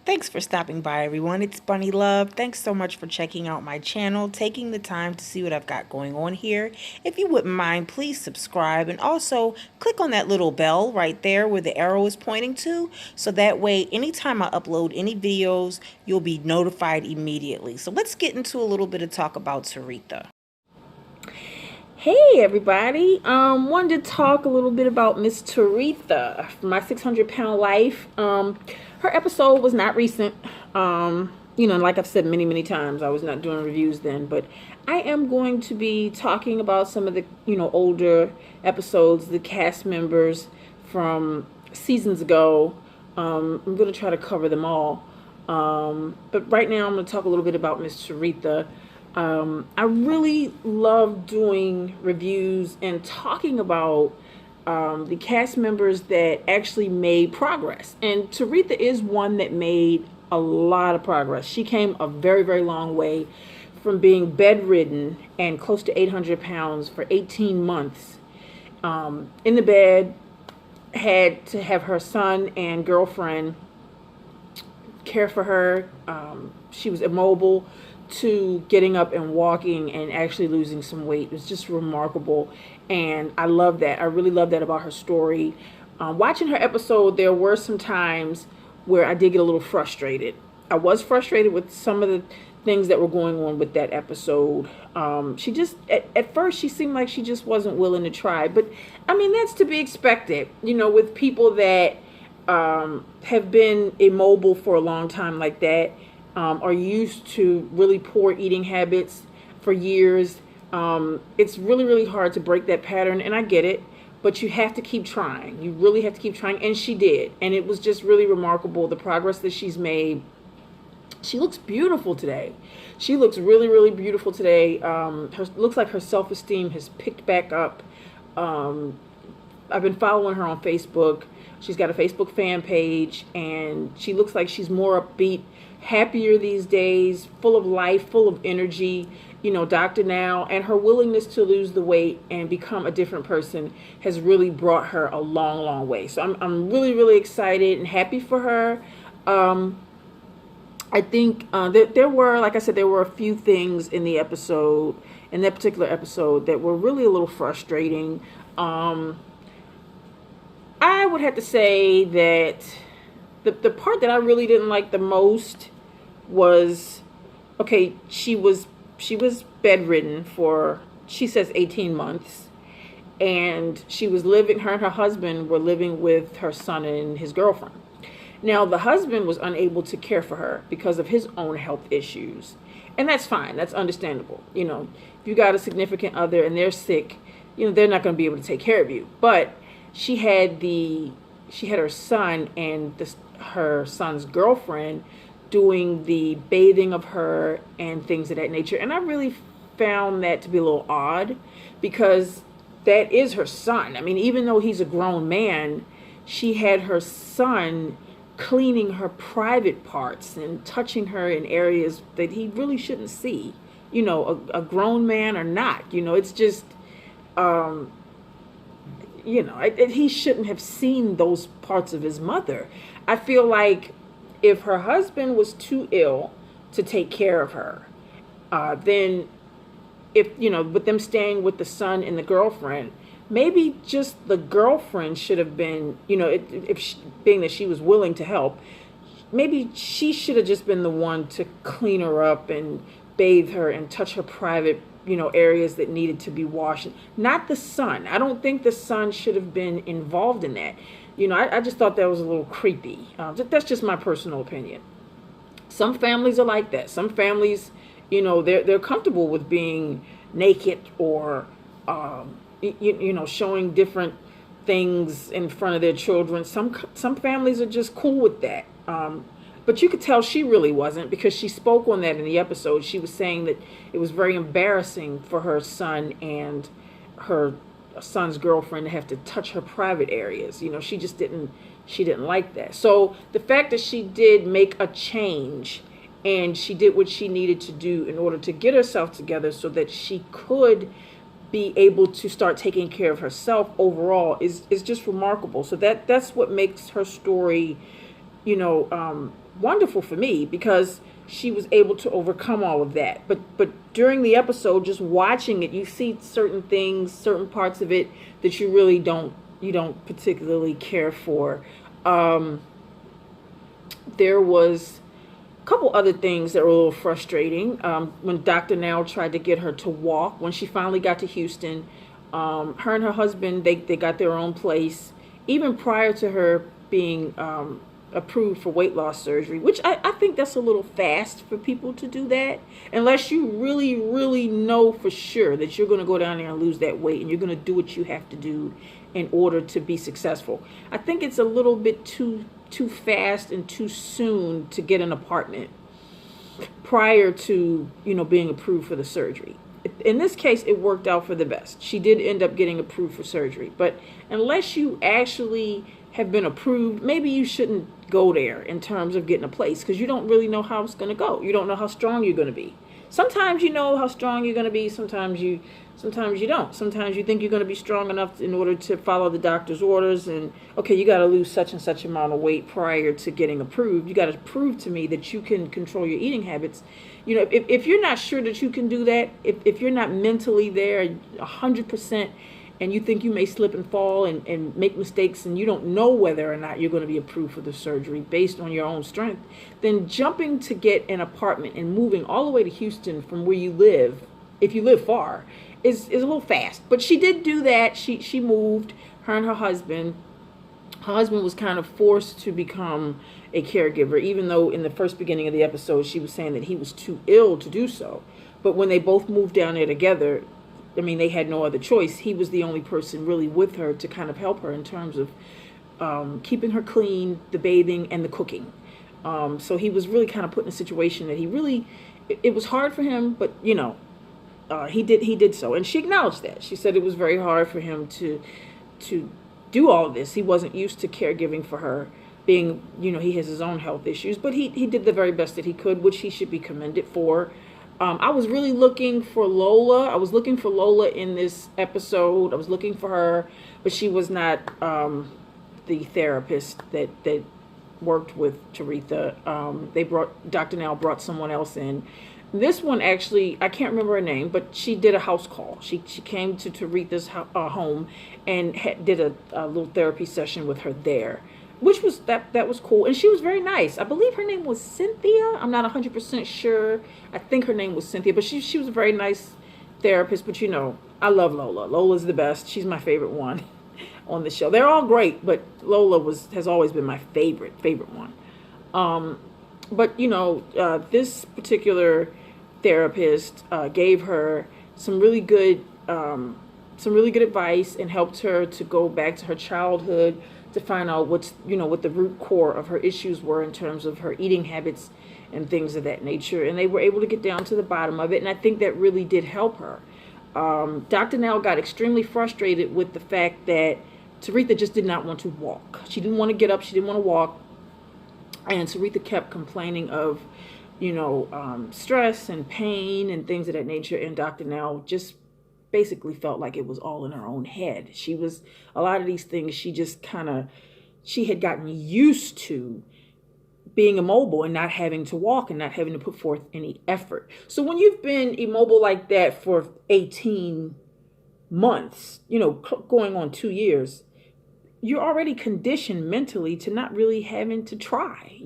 Thanks for stopping by, everyone. It's Bunny Love. Thanks so much for checking out my channel, taking the time to see what I've got going on here. If you wouldn't mind, please subscribe and also click on that little bell right there where the arrow is pointing to, so that way anytime I upload any videos, you'll be notified immediately. So let's get into a little bit of talk about Teretha. Hey everybody, wanted to talk a little bit about Miss Teretha, My 600-Pound Life. Her episode was not recent. Like I've said many times, I was not doing reviews then, but I am going to be talking about some of the, older episodes, the cast members from seasons ago. I'm going to try to cover them all. But right now I'm going to talk a little bit about Miss Teretha. I really love doing reviews and talking about the cast members that actually made progress. And Teretha is one that made a lot of progress. She came a very long way from being bedridden and close to 800 pounds for 18 months in the bed, had to have her son and girlfriend care for her. She was immobile, to getting up and walking and actually losing some weight. It was just remarkable, and I love that. I really love that about her story. Watching her episode, there were some times where I did get a little frustrated. I was frustrated with some of the things that were going on with that episode. She just, at first, she seemed like she just wasn't willing to try. But, I mean, that's to be expected, with people that have been immobile for a long time like that. Are used to really poor eating habits for years. It's really hard to break that pattern, and I get it, but you have to keep trying. You really have to keep trying, and she did, and it was just really remarkable, the progress that she's made. She looks beautiful today. She looks really beautiful today. Looks like her self-esteem has picked back up. I've been following her on Facebook. She's got a Facebook fan page, and she looks like she's more upbeat, happier these days, full of life, full of energy, doctor now, and her willingness to lose the weight and become a different person has really brought her a long way. So I'm really excited and happy for her. I think there were, like I said, there were a few things in that particular episode that were really a little frustrating. I would have to say that the part that I really didn't like the most was, okay, she was bedridden for, she says, 18 months, and her and her husband were living with her son and his girlfriend. Now, the husband was unable to care for her because of his own health issues, and that's fine, that's understandable. If you got a significant other and they're sick, they're not going to be able to take care of you. But she had her son and her son's girlfriend doing the bathing of her and things of that nature. And I really found that to be a little odd, because that is her son. I mean, even though he's a grown man, she had her son cleaning her private parts and touching her in areas that he really shouldn't see, a grown man or not. It's just, he shouldn't have seen those parts of his mother. I feel like if her husband was too ill to take care of her, then with them staying with the son and the girlfriend, maybe just the girlfriend should have been, being that she was willing to help, maybe she should have just been the one to clean her up and bathe her and touch her private areas that needed to be washed. Not the son. I don't think the son should have been involved in that. I just thought that was a little creepy. That's just my personal opinion. Some families are like that. Some families, they're comfortable with being naked or, showing different things in front of their children. Some families are just cool with that. But you could tell she really wasn't, because she spoke on that in the episode. She was saying that it was very embarrassing for her son and her son's girlfriend to have to touch her private areas. She just didn't like that. So the fact that she did make a change and she did what she needed to do in order to get herself together so that she could be able to start taking care of herself overall is just remarkable. So that's what makes her story, wonderful for me because she was able to overcome all of that. But during the episode, just watching it, you see certain things, certain parts of it that you don't particularly care for. There was a couple other things that were a little frustrating. When Dr. Now tried to get her to walk, when she finally got to Houston, her and her husband, they got their own place. Even prior to her being approved for weight loss surgery, which I think that's a little fast for people to do that, unless you really, really know for sure that you're going to go down there and lose that weight and you're going to do what you have to do in order to be successful. I think it's a little bit too fast and too soon to get an apartment prior to, being approved for the surgery. In this case, it worked out for the best. She did end up getting approved for surgery. But unless you actually have been approved, maybe you shouldn't go there in terms of getting a place, because you don't really know how it's going to go. You don't know how strong you're going to be. Sometimes you know how strong you're going to be. Sometimes you don't. Sometimes you think you're going to be strong enough in order to follow the doctor's orders. And, okay, you got to lose such and such amount of weight prior to getting approved. You got to prove to me that you can control your eating habits. If you're not sure that you can do that, if you're not mentally there 100%, and you think you may slip and fall and make mistakes, and you don't know whether or not you're going to be approved for the surgery based on your own strength, then jumping to get an apartment and moving all the way to Houston from where you live, if you live far, is a little fast. But she did do that. She moved, her and her husband. Her husband was kind of forced to become a caregiver, even though in the first beginning of the episode she was saying that he was too ill to do so. But when they both moved down there together, they had no other choice. He was the only person really with her to kind of help her in terms of keeping her clean, the bathing, and the cooking. So he was really kind of put in a situation that it was hard for him, but he did so. And she acknowledged that. She said it was very hard for him to do all of this. He wasn't used to caregiving for her, being, he has his own health issues, but he did the very best that he could, which he should be commended for. I was really looking for Lola. I was looking for Lola in this episode. I was looking for her, but she was not the therapist that worked with Teretha. Dr. Now brought someone else in. This one, actually, I can't remember her name, but she did a house call. She came to Teretha's home and did a little therapy session with her there, which was that was cool. And she was very nice. I believe her name was Cynthia. I'm not 100% sure. I think her name was Cynthia, but she was a very nice therapist. But I love Lola. Lola's the best. She's my favorite one on the show. They're all great, but Lola has always been my favorite one. But this particular therapist gave her some really good advice and helped her to go back to her childhood, to find out what the root core of her issues were in terms of her eating habits and things of that nature. And they were able to get down to the bottom of it. And I think that really did help her. Dr. Nell got extremely frustrated with the fact that Teretha just did not want to walk. She didn't want to get up. She didn't want to walk. And Teretha kept complaining of, stress and pain and things of that nature. And Dr. Nell just basically felt like it was all in her own head. A lot of these things, she had gotten used to being immobile and not having to walk and not having to put forth any effort. So when you've been immobile like that for 18 months, going on 2 years, you're already conditioned mentally to not really having to try,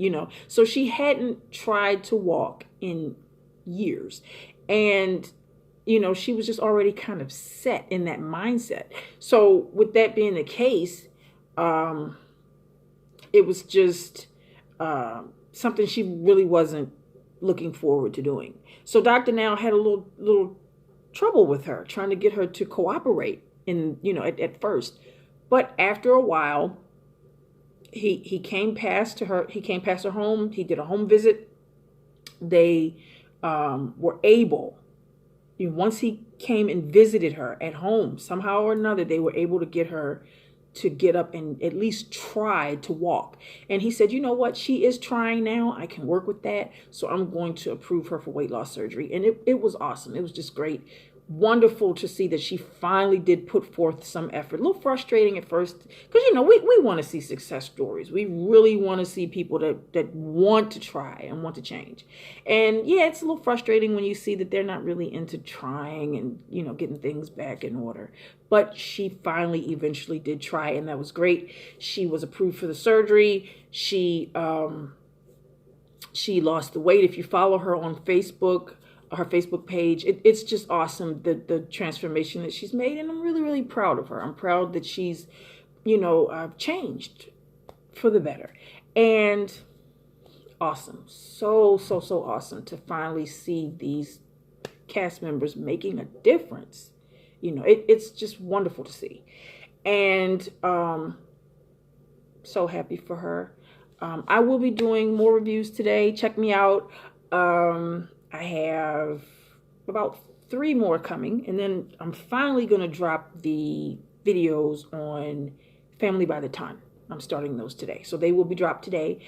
So she hadn't tried to walk in years. And she was just already kind of set in that mindset. So with that being the case, it was just something she really wasn't looking forward to doing. So Dr. Now had a little trouble with her, trying to get her to cooperate at first. But after a while, he came past her home. He did a home visit. They were able, once he came and visited her at home, somehow or another, they were able to get her to get up and at least try to walk. And he said, you know what? She is trying now. I can work with that. So I'm going to approve her for weight loss surgery. And it was awesome. It was just great wonderful to see that she finally did put forth some effort. A little frustrating at first because, we want to see success stories. We really want to see people that want to try and want to change. And yeah, it's a little frustrating when you see that they're not really into trying and, getting things back in order. But she finally eventually did try, and that was great. She was approved for the surgery. She lost the weight. If you follow her on Facebook, her Facebook page, it's just awesome, the transformation that she's made, and I'm really, really proud of her. I'm proud that she's, changed for the better. And awesome. So awesome to finally see these cast members making a difference. It's just wonderful to see. And so happy for her. I will be doing more reviews today. Check me out. I have about 3 more coming, and then I'm finally going to drop the videos on Family by the Ton. I'm starting those today. So they will be dropped today.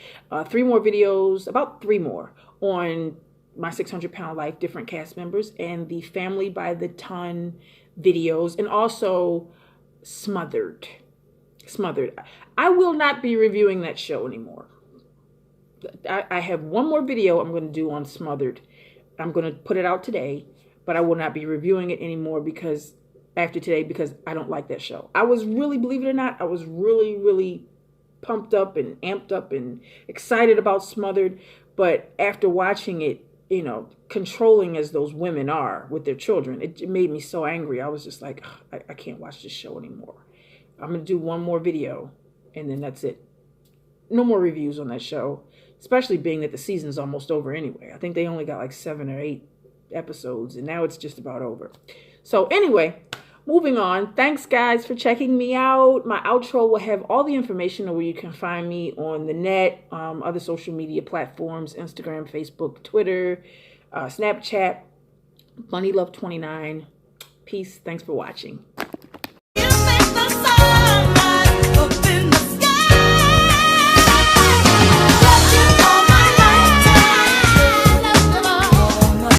3 more videos, about 3 more, on my 600-pound life, different cast members, and the Family by the Ton videos, and also Smothered. I will not be reviewing that show anymore. I have 1 more video I'm going to do on Smothered. I'm going to put it out today, but I will not be reviewing it anymore because I don't like that show. I was really, believe it or not, I was really, really pumped up and amped up and excited about Smothered. But after watching it, controlling as those women are with their children, it made me so angry. I was just like, I can't watch this show anymore. I'm going to do 1 more video, and then that's it. No more reviews on that show, especially being that the season's almost over anyway. I think they only got like 7 or 8 episodes, and now it's just about over. So anyway, moving on. Thanks, guys, for checking me out. My outro will have all the information on where you can find me on the net, other social media platforms, Instagram, Facebook, Twitter, Snapchat, BunnyLove29. Peace. Thanks for watching.